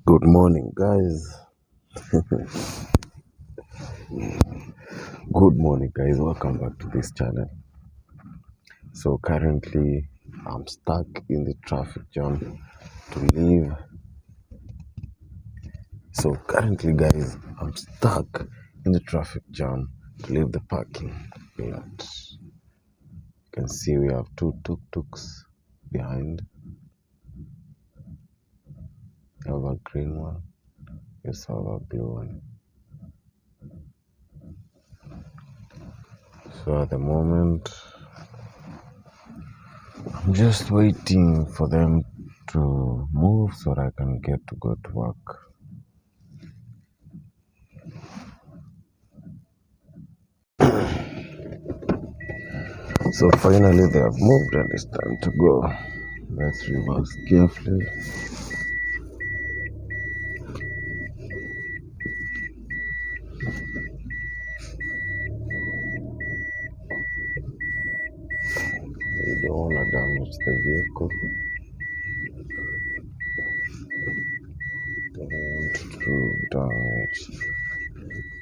Good morning, guys. Good morning, guys. Welcome back to this channel. So currently I'm stuck in the traffic jam to leave. So currently, guys, I'm stuck in the traffic jam to leave the parking lot. You can see we have two tuk-tuks behind. We have a green one. We also have a blue one. So at the moment, I'm just waiting for them to move so that I can get to go to work. So finally they have moved and it's time to go. Let's reverse carefully. You don't want to damage the vehicle. Don't want to damage the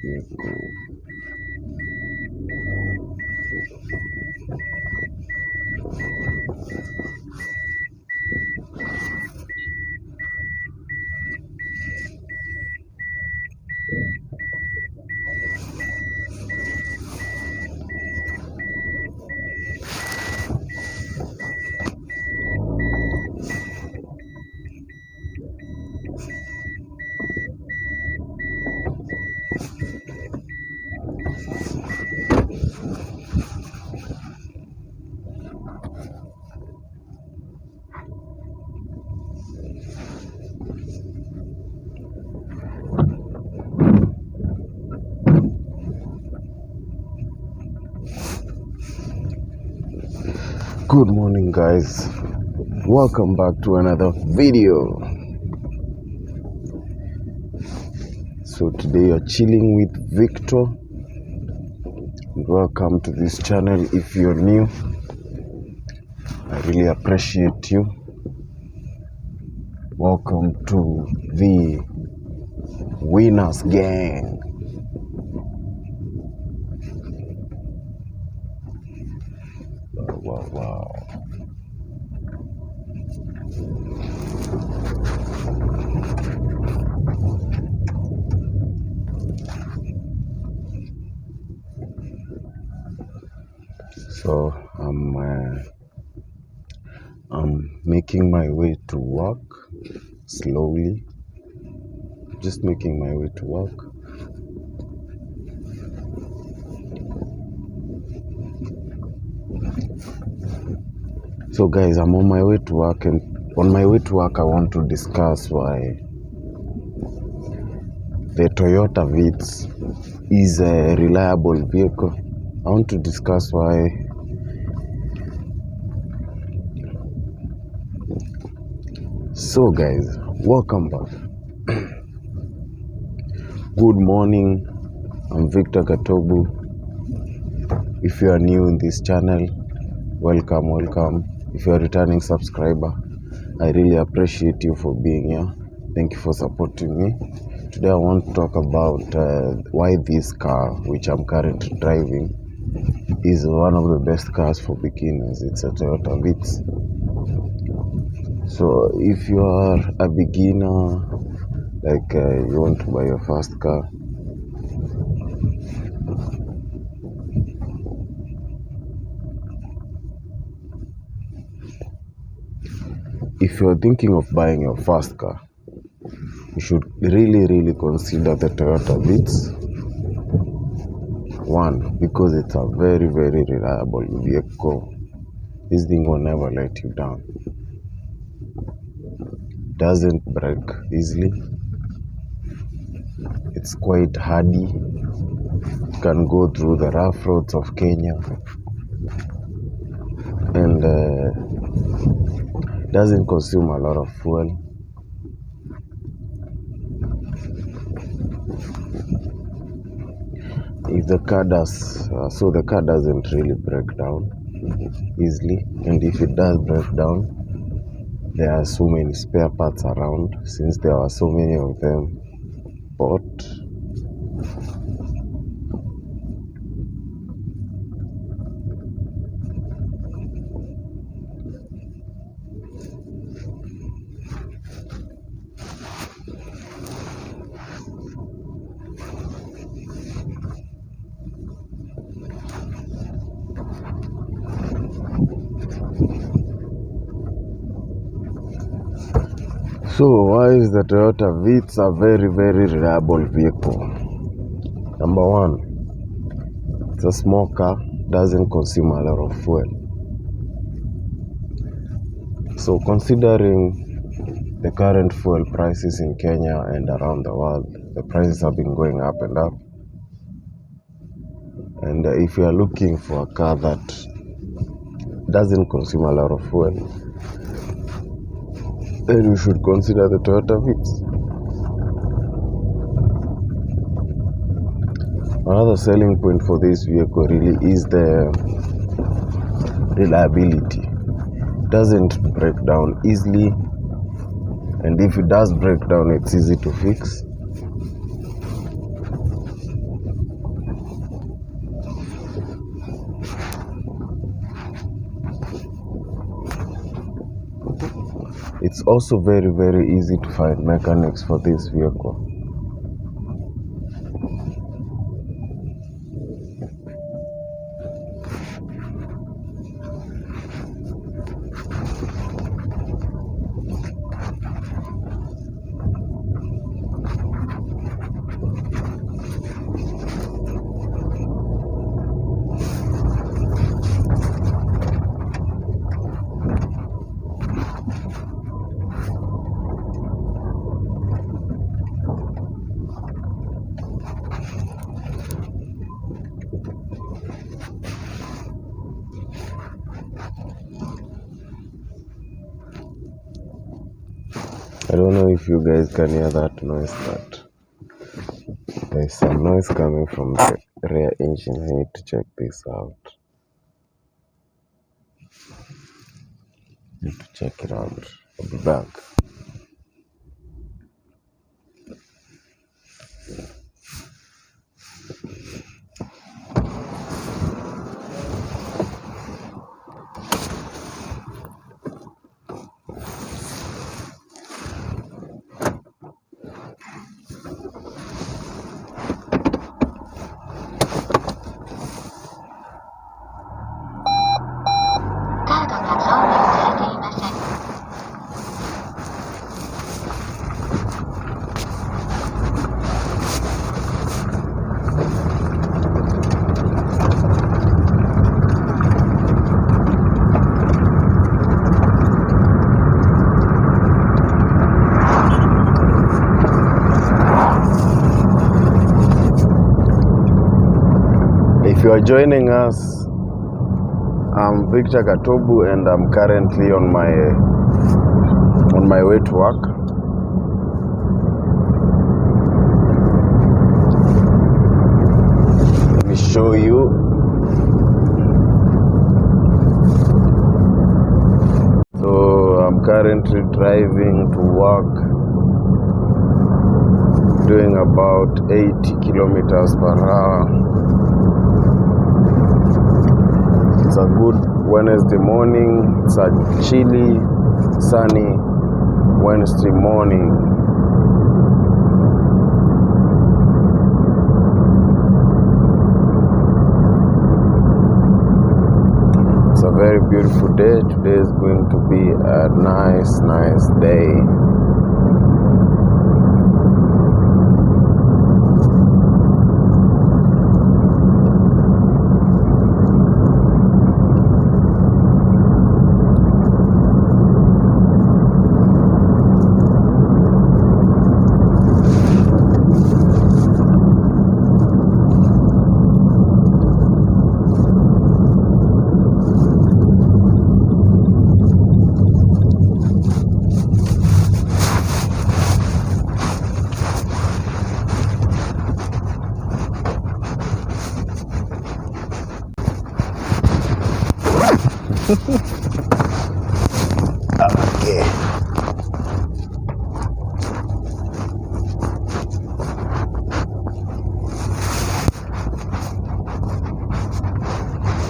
vehicle. Good morning, guys. Welcome back to another video. So today you're chilling with Victor. Welcome to this channel. If you're new, I really appreciate you. Welcome to the Winners Gang. Wow. So I'm making my way to work slowly. Just making my way to work. So guys, I'm on my way to work, and on my way to work I want to discuss why the Toyota Vitz is a reliable vehicle. I want to discuss why So guys, welcome back. Good morning. I'm Victor Gatobu. If you are new in this channel, welcome. If you are a returning subscriber, I really appreciate you for being here. Thank you for supporting me. Today I want to talk about why this car, which I'm currently driving, is one of the best cars for beginners. It's a Toyota Vitz. So if you are a beginner, like you want to buy your first car, if you're thinking of buying your first car, you should really consider the Toyota Vitz. One, because it's a very reliable vehicle. This thing will never let you down. Doesn't break easily. It's quite hardy. It can go through the rough roads of Kenya, and doesn't consume a lot of fuel. If the car does, the car doesn't really break down. easily, and if it does break down, there are so many spare parts around, since there are so many of them bought. So why is the Toyota Vitz a very reliable vehicle? Number one, it's a small car, doesn't consume a lot of fuel. So considering the current fuel prices in Kenya and around the world, the prices have been going up and up. And if you are looking for a car that doesn't consume a lot of fuel, then you should consider the Toyota Vitz. Another selling point for this vehicle really is the reliability. It doesn't break down easily, and if it does break down, it's easy to fix. It's also very easy to find mechanics for this vehicle. I don't know if you guys can hear that noise, but there's some noise coming from the rear engine. I need to check this out. Need to check it out. I'll be back. If you are joining us, I'm Victor Gatobu, and I'm currently on my way to work. Let me show you. So I'm currently driving to work, doing about 80 kilometers per hour. It's a good Wednesday morning. It's a chilly, sunny Wednesday morning. It's a very beautiful day. Today is going to be a nice day. Okay.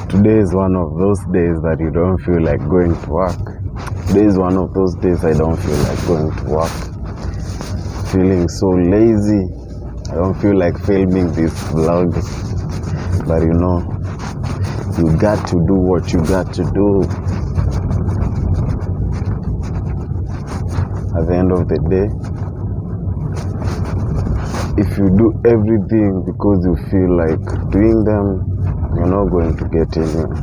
Today is one of those days that you don't feel like going to work. Today is one of those days I don't feel like going to work. Feeling so lazy. I don't feel like filming this vlog. But you know, you got to do what you got to do. At the end of the day, if you do everything because you feel like doing them, you're not going to get anywhere.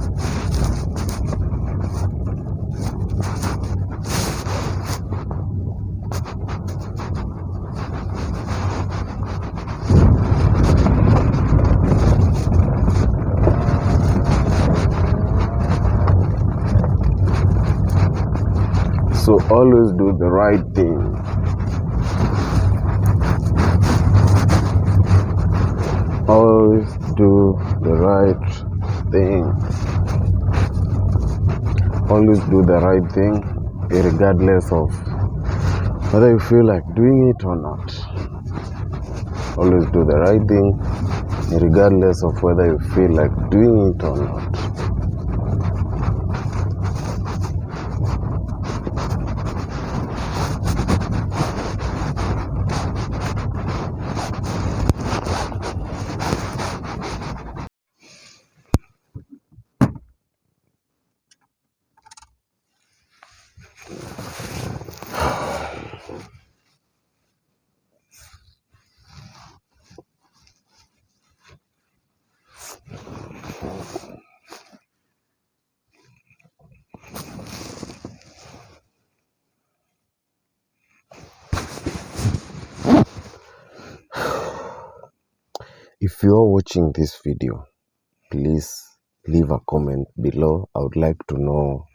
So always do the right thing. Always do the right thing. Always do the right thing, regardless of whether you feel like doing it or not. Always do the right thing, regardless of whether you feel like doing it or not. If you are watching this video, please leave a comment below. I would like to know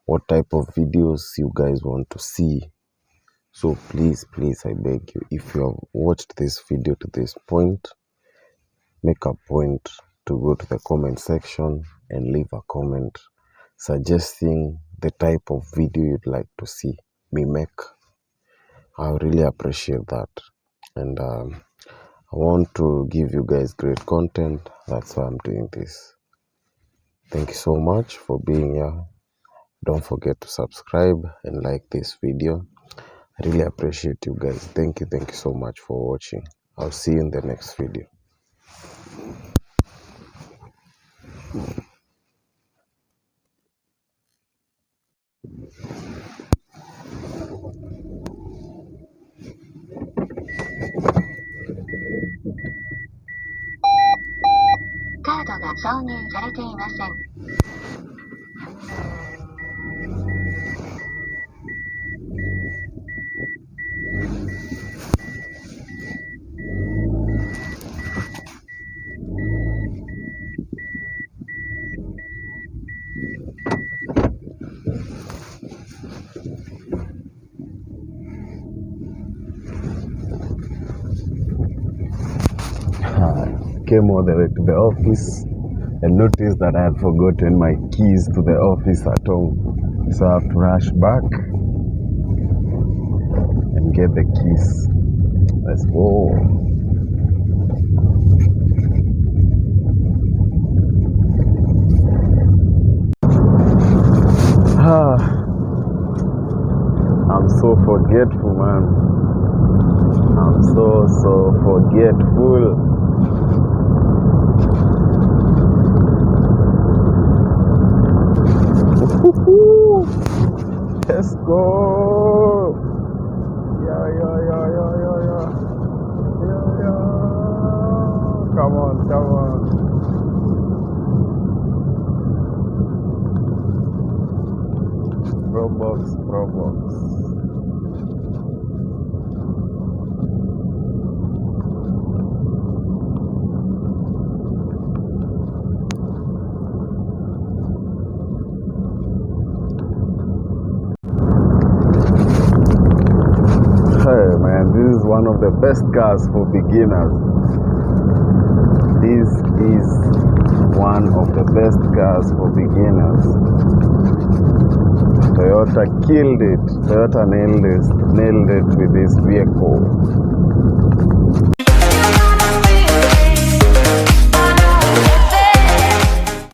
what type of videos you guys want to see. So please, I beg you, if you have watched this video to this point, make a point to go to the comment section and leave a comment suggesting the type of video you'd like to see me make. I really appreciate that. And I want to give you guys great content. That's why I'm doing this. Thank you so much for being here. Don't forget to subscribe and like this video. I really appreciate you guys. Thank you so much for watching. I'll see you in the next video. Came all the way to the office and noticed that I had forgotten my keys to the office at home. So I have to rush back and get the keys. Let's go. I'm so forgetful, man. I'm so forgetful. Let's go. Yeah. Come on. Probox. Hey man, this is one of the best cars for beginners. This is one of the best cars for beginners. Toyota killed it. Toyota nailed it with this vehicle.